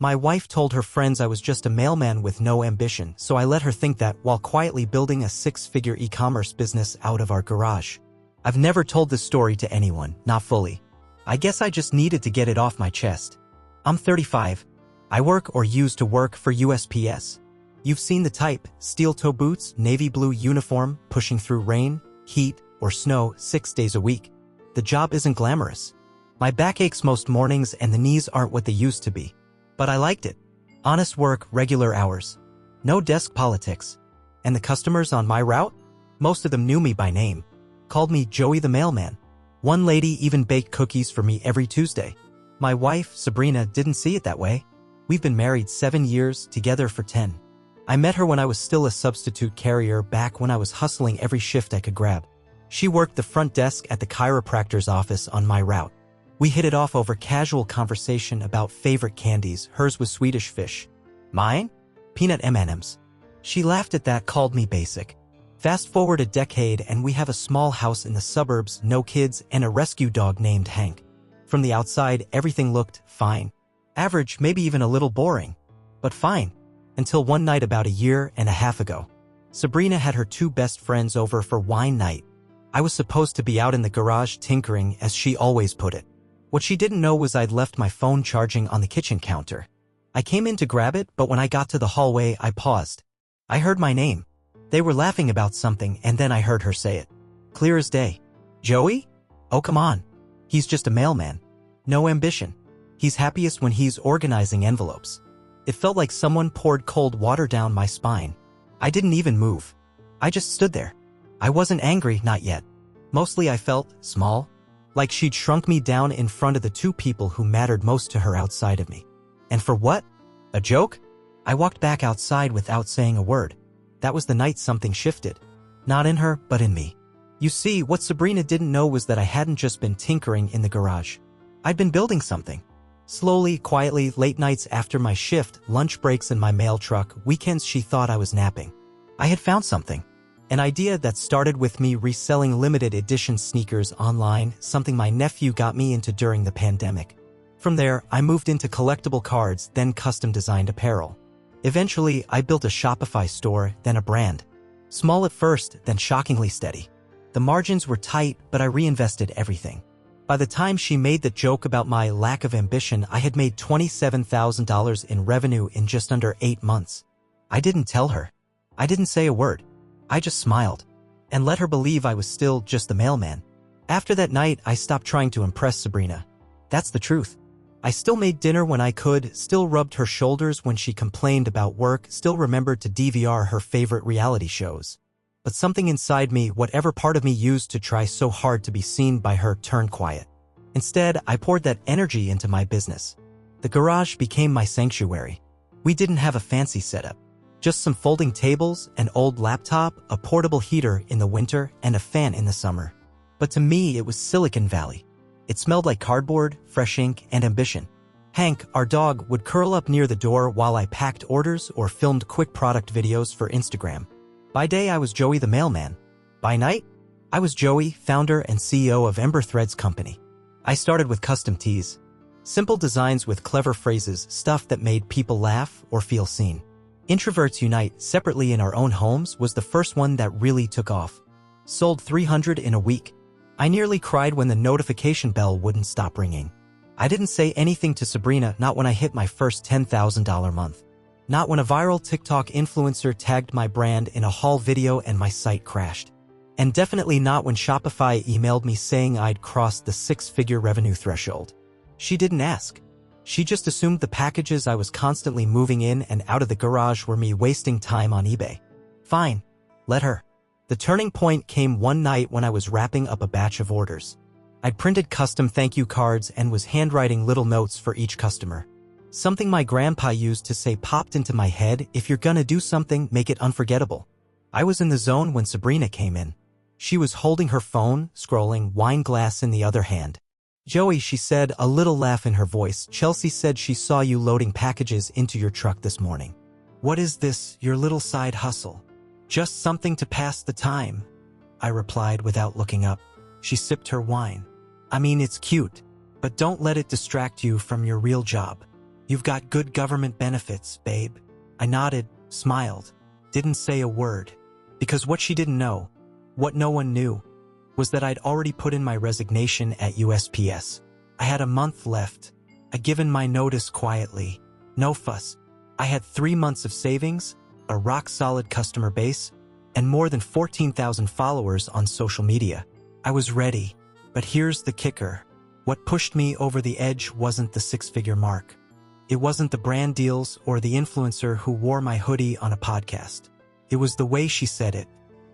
My wife told her friends I was just a mailman with no ambition, so I let her think that while quietly building a six-figure e-commerce business out of our garage. I've never told this story to anyone, not fully. I guess I just needed to get it off my chest. I'm 35. I work or used to work for USPS. You've seen the type: steel-toe boots, navy blue uniform, pushing through rain, heat, or snow 6 days a week. The job isn't glamorous. My back aches most mornings and the knees aren't what they used to be. But I liked it. Honest work, regular hours. No desk politics. And the customers on my route? Most of them knew me by name. Called me Joey the Mailman. One lady even baked cookies for me every Tuesday. My wife, Sabrina, didn't see it that way. We've been married 7 years, together for 10. I met her when I was still a substitute carrier, back when I was hustling every shift I could grab. She worked the front desk at the chiropractor's office on my route. We hit it off over casual conversation about favorite candies. Hers was Swedish fish. Mine? Peanut M&Ms. She laughed at that, called me basic. Fast forward a decade and we have a small house in the suburbs, no kids, and a rescue dog named Hank. From the outside, everything looked fine. Average, maybe even a little boring. But fine. Until one night about a year and a half ago. Sabrina had her 2 best friends over for wine night. I was supposed to be out in the garage tinkering, as she always put it. What she didn't know was I'd left my phone charging on the kitchen counter. I came in to grab it, but when I got to the hallway, I paused. I heard my name. They were laughing about something, and then I heard her say it. Clear as day. Joey? Oh, come on. He's just a mailman. No ambition. He's happiest when he's organizing envelopes. It felt like someone poured cold water down my spine. I didn't even move. I just stood there. I wasn't angry, not yet. Mostly I felt small. Like she'd shrunk me down in front of the 2 people who mattered most to her outside of me. And for what? A joke? I walked back outside without saying a word. That was the night something shifted. Not in her, but in me. You see, what Sabrina didn't know was that I hadn't just been tinkering in the garage. I'd been building something. Slowly, quietly, late nights after my shift, lunch breaks in my mail truck, weekends she thought I was napping. I had found something. An idea that started with me reselling limited edition sneakers online, something my nephew got me into during the pandemic. From there, I moved into collectible cards, then custom-designed apparel. Eventually, I built a Shopify store, then a brand. Small at first, then shockingly steady. The margins were tight, but I reinvested everything. By the time she made the joke about my lack of ambition, I had made $27,000 in revenue in just under 8 months. I didn't tell her. I didn't say a word. I just smiled and let her believe I was still just the mailman. After that night, I stopped trying to impress Sabrina. That's the truth. I still made dinner when I could, still rubbed her shoulders when she complained about work, still remembered to DVR her favorite reality shows. But something inside me, whatever part of me used to try so hard to be seen by her, turned quiet. Instead, I poured that energy into my business. The garage became my sanctuary. We didn't have a fancy setup. Just some folding tables, an old laptop, a portable heater in the winter, and a fan in the summer. But to me, it was Silicon Valley. It smelled like cardboard, fresh ink, and ambition. Hank, our dog, would curl up near the door while I packed orders or filmed quick product videos for Instagram. By day, I was Joey the Mailman. By night, I was Joey, founder and CEO of Ember Threads Company. I started with custom tees. Simple designs with clever phrases, stuff that made people laugh or feel seen. Introverts Unite separately in our own homes was the first one that really took off. Sold 300 in a week. I nearly cried when the notification bell wouldn't stop ringing. I didn't say anything to Sabrina, not when I hit my first $10,000 month. Not when a viral TikTok influencer tagged my brand in a haul video and my site crashed. And definitely not when Shopify emailed me saying I'd crossed the 6-figure revenue threshold. She didn't ask. She just assumed the packages I was constantly moving in and out of the garage were me wasting time on eBay. Fine. Let her. The turning point came one night when I was wrapping up a batch of orders. I'd printed custom thank you cards and was handwriting little notes for each customer. Something my grandpa used to say popped into my head: if you're gonna do something, make it unforgettable. I was in the zone when Sabrina came in. She was holding her phone, scrolling, wine glass in the other hand. Joey, she said, a little laugh in her voice. Chelsea said she saw you loading packages into your truck this morning. What is this, your little side hustle? Just something to pass the time, I replied without looking up. She sipped her wine. I mean, it's cute, but don't let it distract you from your real job. You've got good government benefits, babe. I nodded, smiled, didn't say a word. Because what she didn't know, what no one knew, was that I'd already put in my resignation at USPS. I had a month left. I'd given my notice quietly. No fuss. I had 3 months of savings, a rock-solid customer base, and more than 14,000 followers on social media. I was ready. But here's the kicker. What pushed me over the edge wasn't the six-figure mark. It wasn't the brand deals or the influencer who wore my hoodie on a podcast. It was the way she said it.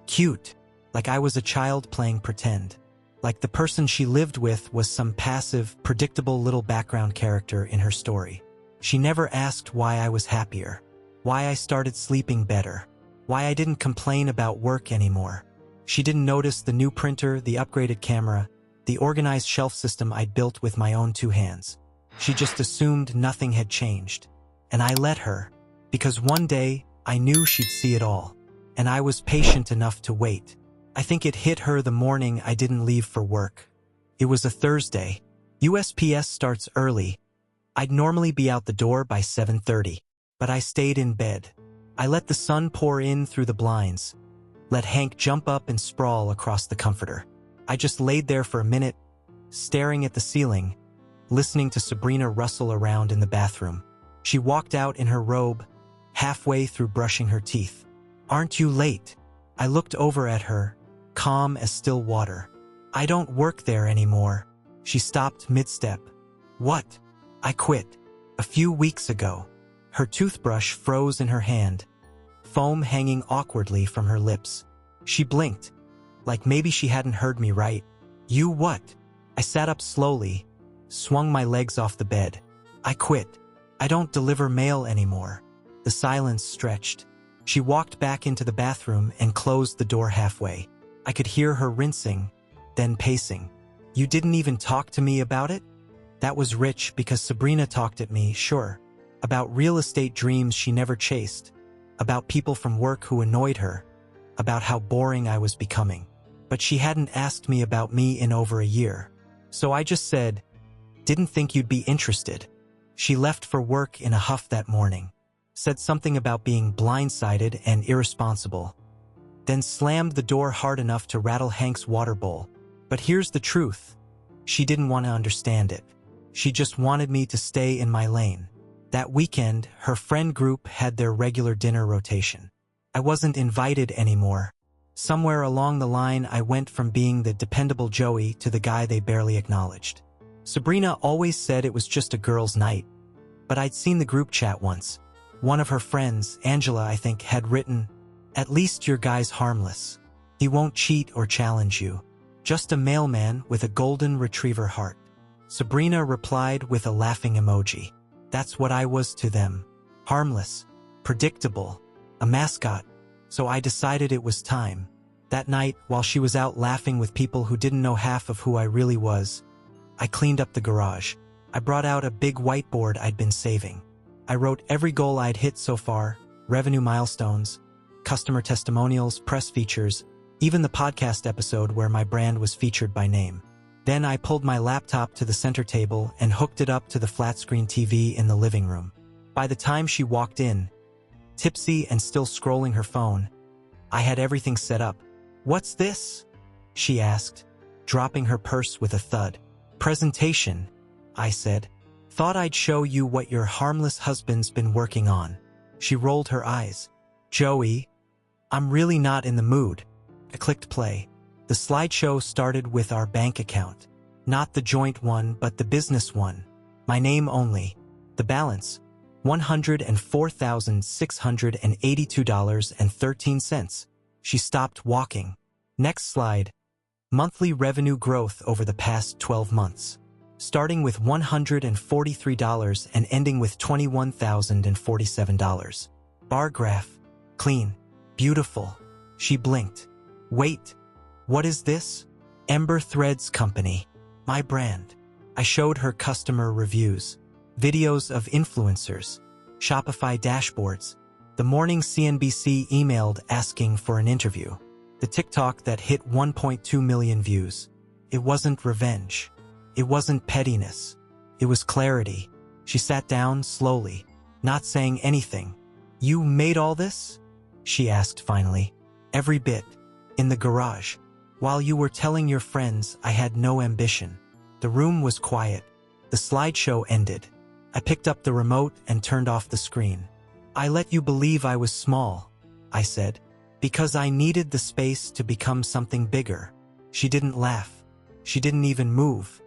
Cute. Like I was a child playing pretend. Like the person she lived with was some passive, predictable little background character in her story. She never asked why I was happier, why I started sleeping better, why I didn't complain about work anymore. She didn't notice the new printer, the upgraded camera, the organized shelf system I'd built with my own 2 hands. She just assumed nothing had changed. And I let her, because one day I knew she'd see it all. And I was patient enough to wait. I think it hit her the morning I didn't leave for work. It was a Thursday. USPS starts early. I'd normally be out the door by 7:30, but I stayed in bed. I let the sun pour in through the blinds, let Hank jump up and sprawl across the comforter. I just laid there for a minute, staring at the ceiling, listening to Sabrina rustle around in the bathroom. She walked out in her robe, halfway through brushing her teeth. "Aren't you late?" I looked over at her, calm as still water. "I don't work there anymore." She stopped mid-step. "What?" "I quit. A few weeks ago." Her toothbrush froze in her hand, foam hanging awkwardly from her lips. She blinked, like maybe she hadn't heard me right. "You what?" I sat up slowly, swung my legs off the bed. "I quit. I don't deliver mail anymore." The silence stretched. She walked back into the bathroom and closed the door halfway. I could hear her rinsing, then pacing. "You didn't even talk to me about it?" That was rich because Sabrina talked at me, sure, about real estate dreams she never chased, about people from work who annoyed her, about how boring I was becoming. But she hadn't asked me about me in over a year. So I just said, "Didn't think you'd be interested." She left for work in a huff that morning, said something about being blindsided and irresponsible, then slammed the door hard enough to rattle Hank's water bowl. But here's the truth. She didn't want to understand it. She just wanted me to stay in my lane. That weekend, her friend group had their regular dinner rotation. I wasn't invited anymore. Somewhere along the line, I went from being the dependable Joey to the guy they barely acknowledged. Sabrina always said it was just a girls' night, but I'd seen the group chat once. One of her friends, Angela, I think, had written, "At least your guy's harmless. He won't cheat or challenge you. Just a mailman with a golden retriever heart." Sabrina replied with a laughing emoji. That's what I was to them. Harmless, predictable, a mascot. So I decided it was time. That night, while she was out laughing with people who didn't know half of who I really was, I cleaned up the garage. I brought out a big whiteboard I'd been saving. I wrote every goal I'd hit so far, revenue milestones, customer testimonials, press features, even the podcast episode where my brand was featured by name. Then I pulled my laptop to the center table and hooked it up to the flat-screen TV in the living room. By the time she walked in, tipsy and still scrolling her phone, I had everything set up. "What's this?" she asked, dropping her purse with a thud. "Presentation," I said. "Thought I'd show you what your harmless husband's been working on." She rolled her eyes. "Joey, I'm really not in the mood." I clicked play. The slideshow started with our bank account. Not the joint one, but the business one. My name only. The balance, $104,682.13. She stopped walking. Next slide. Monthly revenue growth over the past 12 months. Starting with $143 and ending with $21,047. Bar graph. Clean. Beautiful. She blinked. "Wait. What is this?" "Ember Threads Company. My brand." I showed her customer reviews, videos of influencers, Shopify dashboards, the morning CNBC emailed asking for an interview, the TikTok that hit 1.2 million views. It wasn't revenge. It wasn't pettiness. It was clarity. She sat down slowly, not saying anything. "You made all this?" she asked finally. "Every bit. In the garage. While you were telling your friends I had no ambition." The room was quiet. The slideshow ended. I picked up the remote and turned off the screen. "I let you believe I was small," I said, "because I needed the space to become something bigger." She didn't laugh. She didn't even move.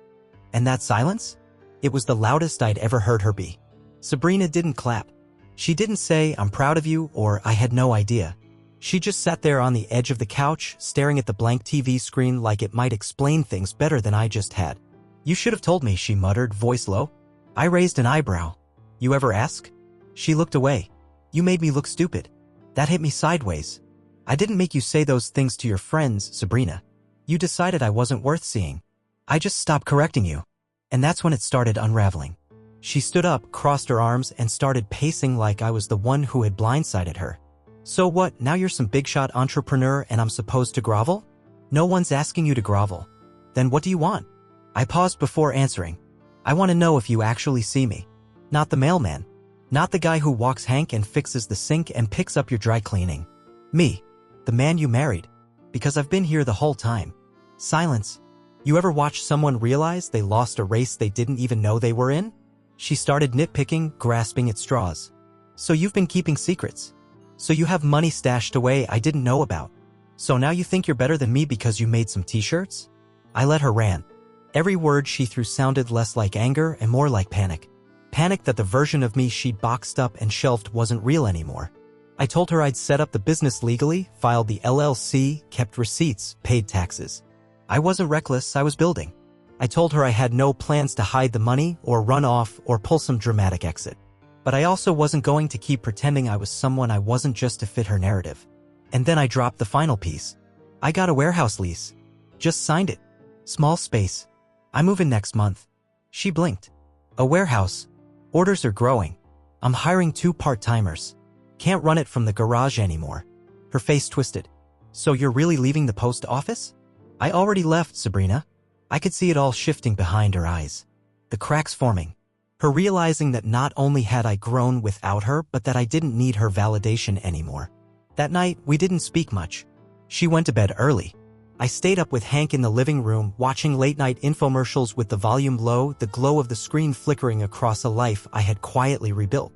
And that silence? It was the loudest I'd ever heard her be. Sabrina didn't clap. She didn't say, "I'm proud of you," or "I had no idea." She just sat there on the edge of the couch, staring at the blank TV screen like it might explain things better than I just had. "You should have told me," she muttered, voice low. I raised an eyebrow. "You ever ask?" She looked away. "You made me look stupid." That hit me sideways. "I didn't make you say those things to your friends, Sabrina. You decided I wasn't worth seeing. I just stopped correcting you." And that's when it started unraveling. She stood up, crossed her arms, and started pacing like I was the one who had blindsided her. "So what, now you're some big-shot entrepreneur and I'm supposed to grovel?" "No one's asking you to grovel." "Then what do you want?" I paused before answering. "I want to know if you actually see me. Not the mailman. Not the guy who walks Hank and fixes the sink and picks up your dry cleaning. Me. The man you married. Because I've been here the whole time." Silence. "You ever watch someone realize they lost a race they didn't even know they were in?" She started nitpicking, grasping at straws. "So you've been keeping secrets. So you have money stashed away I didn't know about. So now you think you're better than me because you made some t-shirts?" I let her rant. Every word she threw sounded less like anger and more like panic. Panic that the version of me she'd boxed up and shelved wasn't real anymore. I told her I'd set up the business legally, filed the LLC, kept receipts, paid taxes. I wasn't reckless, I was building. I told her I had no plans to hide the money or run off or pull some dramatic exit. But I also wasn't going to keep pretending I was someone I wasn't just to fit her narrative. And then I dropped the final piece. "I got a warehouse lease. Just signed it. Small space. I move in next month." She blinked. "A warehouse. Orders are growing. I'm hiring 2 part-timers. Can't run it from the garage anymore." Her face twisted. "So you're really leaving the post office?" "I already left, Sabrina." I could see it all shifting behind her eyes. The cracks forming. Her realizing that not only had I grown without her, but that I didn't need her validation anymore. That night, we didn't speak much. She went to bed early. I stayed up with Hank in the living room, watching late-night infomercials with the volume low, the glow of the screen flickering across a life I had quietly rebuilt.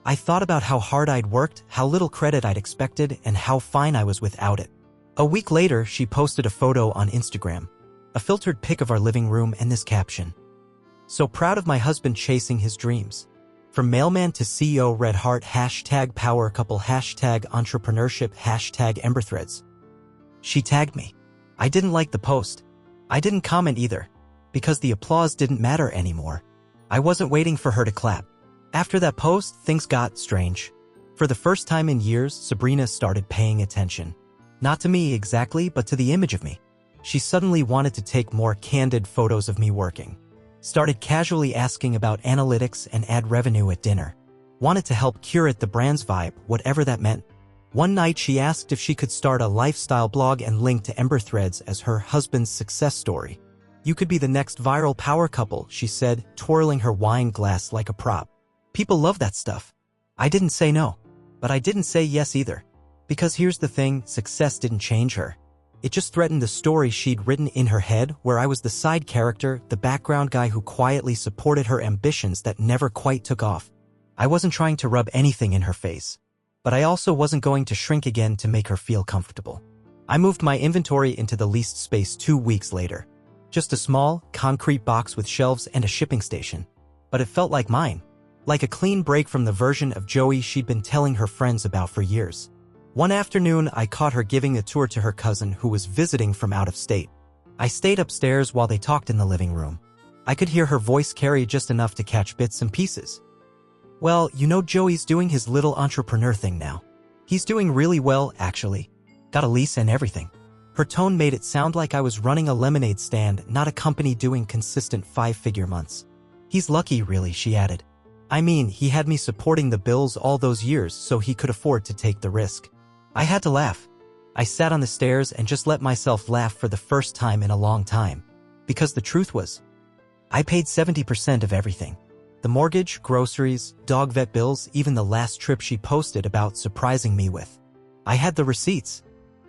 I thought about how hard I'd worked, how little credit I'd expected, and how fine I was without it. A week later, she posted a photo on Instagram. A filtered pic of our living room and this caption. "So proud of my husband chasing his dreams. From mailman to CEO, red heart, #power couple, #entrepreneurship, #emberthreads." She tagged me. I didn't like the post. I didn't comment either, because the applause didn't matter anymore. I wasn't waiting for her to clap. After that post, things got strange. For the first time in years, Sabrina started paying attention. Not to me exactly, but to the image of me. She suddenly wanted to take more candid photos of me working. Started casually asking about analytics and ad revenue at dinner. Wanted to help curate the brand's vibe, whatever that meant. One night she asked if she could start a lifestyle blog and link to Ember Threads as her husband's success story. "You could be the next viral power couple," she said, twirling her wine glass like a prop. "People love that stuff." I didn't say no, but I didn't say yes either. Because here's the thing, success didn't change her. It just threatened the story she'd written in her head, where I was the side character, the background guy who quietly supported her ambitions that never quite took off. I wasn't trying to rub anything in her face. But I also wasn't going to shrink again to make her feel comfortable. I moved my inventory into the leased space 2 weeks later. Just a small, concrete box with shelves and a shipping station. But it felt like mine. Like a clean break from the version of Joey she'd been telling her friends about for years. One afternoon, I caught her giving a tour to her cousin who was visiting from out of state. I stayed upstairs while they talked in the living room. I could hear her voice carry just enough to catch bits and pieces. "Well, you know Joey's doing his little entrepreneur thing now. He's doing really well, actually. Got a lease and everything." Her tone made it sound like I was running a lemonade stand, not a company doing consistent 5-figure months. "He's lucky, really," she added. "I mean, he had me supporting the bills all those years so he could afford to take the risk." I had to laugh. I sat on the stairs and just let myself laugh for the first time in a long time. Because the truth was, I paid 70% of everything. The mortgage, groceries, dog vet bills, even the last trip she posted about surprising me with. I had the receipts.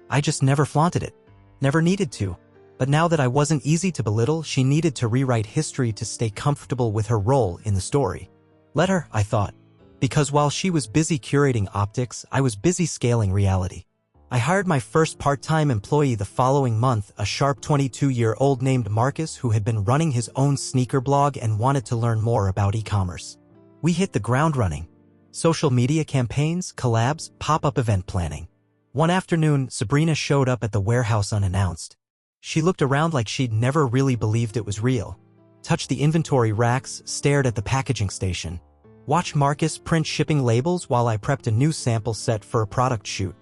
I just never flaunted it. Never needed to. But now that I wasn't easy to belittle, she needed to rewrite history to stay comfortable with her role in the story. Let her, I thought. Because while she was busy curating optics, I was busy scaling reality. I hired my first part-time employee the following month, a sharp 22-year-old named Marcus who had been running his own sneaker blog and wanted to learn more about e-commerce. We hit the ground running. Social media campaigns, collabs, pop-up event planning. One afternoon, Sabrina showed up at the warehouse unannounced. She looked around like she'd never really believed it was real. Touched the inventory racks, stared at the packaging station. Watched Marcus print shipping labels while I prepped a new sample set for a product shoot.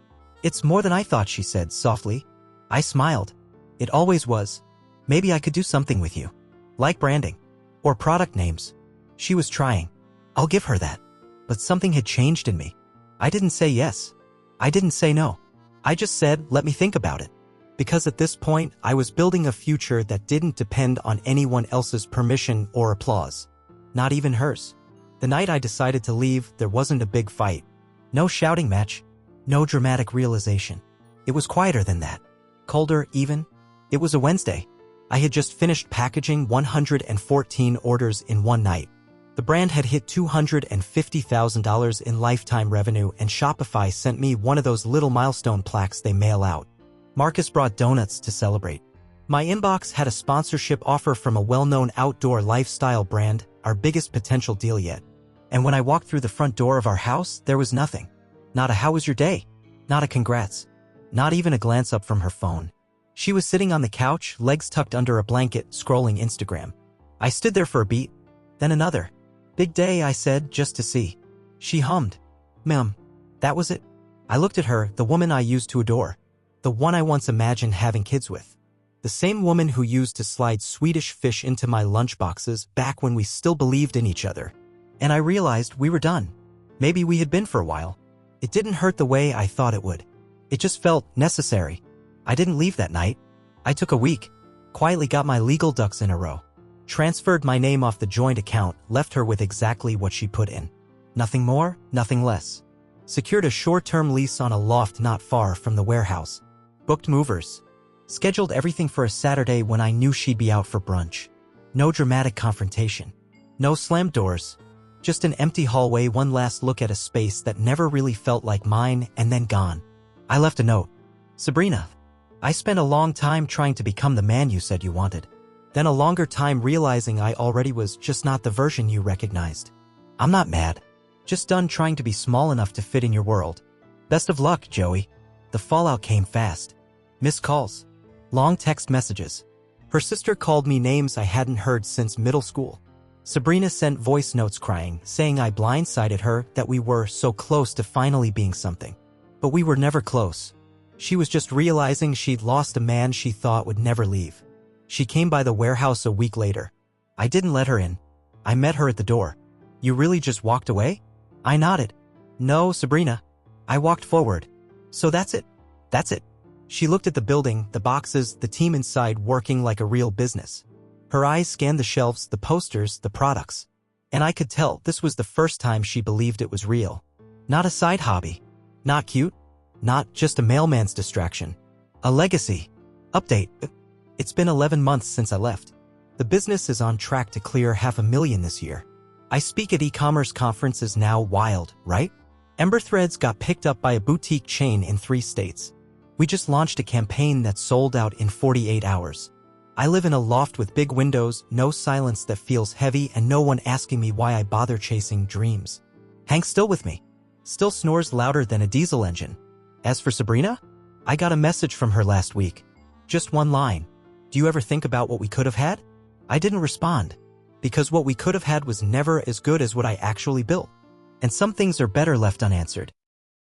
"It's more than I thought," she said softly. I smiled. It always was. "Maybe I could do something with you. Like branding. Or product names." She was trying. I'll give her that. But something had changed in me. I didn't say yes. I didn't say no. I just said, let me think about it. Because at this point, I was building a future that didn't depend on anyone else's permission or applause. Not even hers. The night I decided to leave, there wasn't a big fight. No shouting match. No dramatic realization. It was quieter than that. Colder, even. It was a Wednesday. I had just finished packaging 114 orders in one night. The brand had hit $250,000 in lifetime revenue, and Shopify sent me one of those little milestone plaques they mail out. Marcus brought donuts to celebrate. My inbox had a sponsorship offer from a well-known outdoor lifestyle brand, our biggest potential deal yet. And when I walked through the front door of our house, there was nothing. Not a "how was your day?" Not a "congrats." Not even a glance up from her phone. She was sitting on the couch, legs tucked under a blanket, scrolling Instagram. I stood there for a beat, then another. "Big day," I said, just to see. She hummed. "Ma'am." That was it. I looked at her, the woman I used to adore. The one I once imagined having kids with. The same woman who used to slide Swedish fish into my lunchboxes back when we still believed in each other. And I realized we were done. Maybe we had been for a while. It didn't hurt the way I thought it would. It just felt necessary. I didn't leave that night. I took a week. Quietly got my legal ducks in a row. Transferred my name off the joint account, left her with exactly what she put in. Nothing more, nothing less. Secured a short-term lease on a loft not far from the warehouse. Booked movers. Scheduled everything for a Saturday when I knew she'd be out for brunch. No dramatic confrontation. No slammed doors. Just an empty hallway, one last look at a space that never really felt like mine, and then gone. I left a note. "Sabrina, I spent a long time trying to become the man you said you wanted. Then a longer time realizing I already was, just not the version you recognized. I'm not mad. Just done trying to be small enough to fit in your world. Best of luck, Joey." The fallout came fast. Missed calls. Long text messages. Her sister called me names I hadn't heard since middle school. Sabrina sent voice notes crying, saying I blindsided her, that we were so close to finally being something. But we were never close. She was just realizing she'd lost a man she thought would never leave. She came by the warehouse a week later. I didn't let her in. I met her at the door. "You really just walked away?" I nodded. "No, Sabrina." I walked forward. "So that's it? That's it?" She looked at the building, the boxes, the team inside working like a real business. Her eyes scanned the shelves, the posters, the products. And I could tell this was the first time she believed it was real. Not a side hobby. Not cute. Not just a mailman's distraction. A legacy. Update. It's been 11 months since I left. The business is on track to clear $500,000 this year. I speak at e-commerce conferences now. Wild, right? Ember Threads got picked up by a boutique chain in 3 states. We just launched a campaign that sold out in 48 hours. I live in a loft with big windows, no silence that feels heavy, and no one asking me why I bother chasing dreams. Hank's still with me. Still snores louder than a diesel engine. As for Sabrina, I got a message from her last week. Just one line. "Do you ever think about what we could have had?" I didn't respond. Because what we could have had was never as good as what I actually built. And some things are better left unanswered.